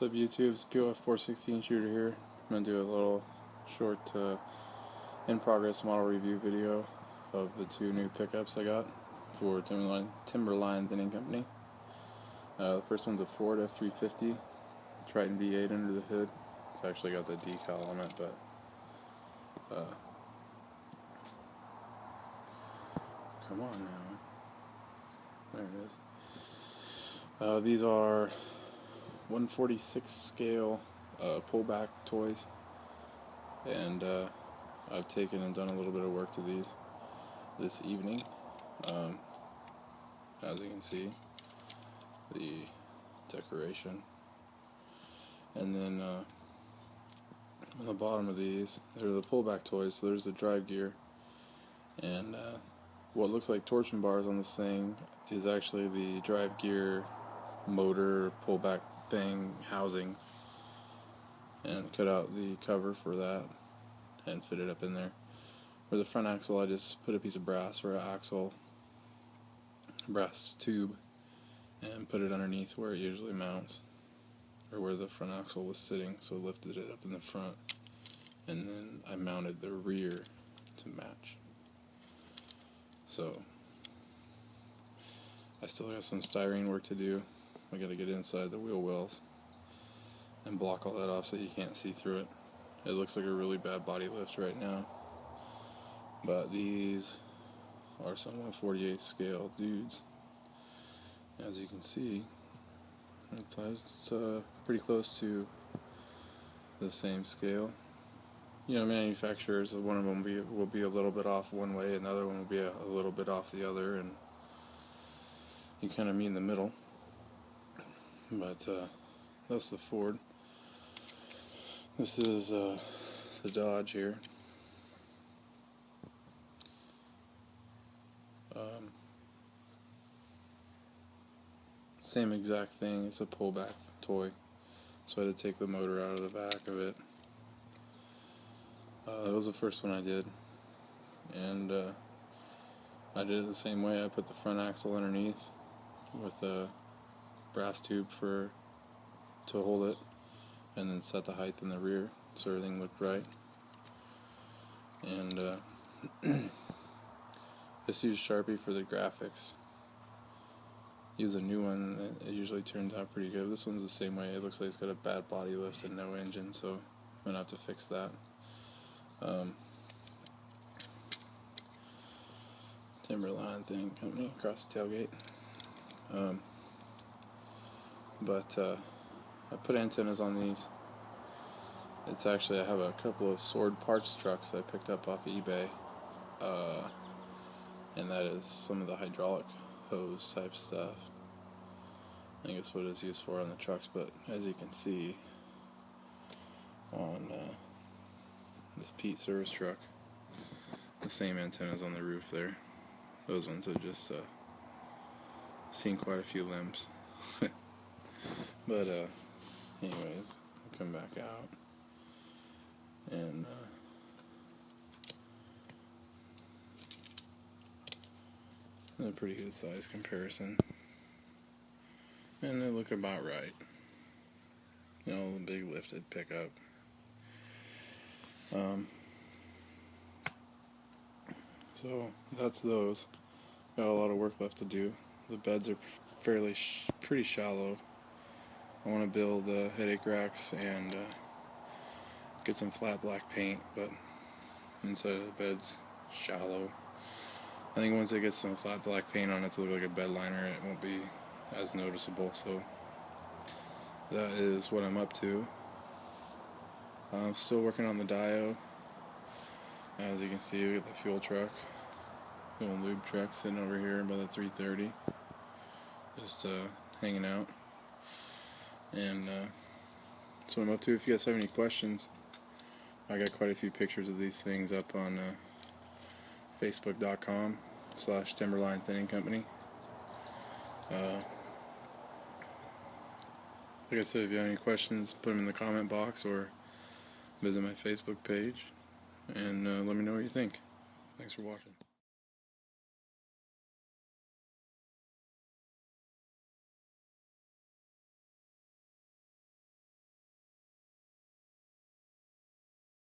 What's up YouTube, it's POF 416 shooter here. I'm going to do a little short in-progress model review video of the two new pickups I got for Timberline Thinning Company. The first one's a Ford F350 Triton V8 under the hood. It's actually got the decal on it, but come on now. There it is. These are 1/46 scale pullback toys, and I've taken and done a little bit of work to these this evening. As you can see, the decoration, and then on the bottom of these, they're the pullback toys. So there's the drive gear, and what looks like torsion bars on this thing is actually the drive gear motor pullback thing housing, and cut out the cover for that and fit it up in there. For the front axle, I just put a piece of brass or a brass tube and put it underneath where it usually mounts, or where the front axle was sitting, so lifted it up in the front, and then I mounted the rear to match. So I still got some styrene work to do. I gotta get inside the wheel wells and block all that off so you can't see through it. It looks like a really bad body lift right now, but these are some 1/48 scale dudes. As you can see, it's pretty close to the same scale. You know, manufacturers, one of them will be a little bit off one way, and the other one will be a little bit off the other, and you kind of meet in the middle. But that's the Ford. This is the Dodge here. Same exact thing. It's a pullback toy, so I had to take the motor out of the back of it. That was the first one I did, and I did it the same way. I put the front axle underneath with a brass tube to hold it, and then set the height in the rear so everything looked right. And just use Sharpie for the graphics. Use a new one, it usually turns out pretty good. This one's the same way. It looks like it's got a bad body lift and no engine, so I'm gonna have to fix that. Timberline Thinning Company across the tailgate. But I put antennas on these. It's actually, I have a couple of Sword parts trucks that I picked up off eBay, and that is some of the hydraulic hose type stuff. I think it's what it's used for on the trucks, but as you can see on this Pete service truck, the same antennas on the roof there. Those ones have just seen quite a few limbs. But anyways, I'll come back out, and a pretty good size comparison, and they look about right. You know, the big lifted pickup. So that's those. Got a lot of work left to do. The beds are pretty shallow. I want to build headache racks and get some flat black paint, but inside of the bed's shallow. I think once it gets some flat black paint on it to look like a bed liner, it won't be as noticeable. So that is what I'm up to. I'm still working on the Dio. As you can see, we got the fuel truck, little lube truck sitting over here by the 330, just hanging out. And that's what I'm up to. If you guys have any questions, I got quite a few pictures of these things up on Facebook.com/Timberline Thinning Company. Like I said, if you have any questions, put them in the comment box or visit my Facebook page, and let me know what you think. Thanks for watching.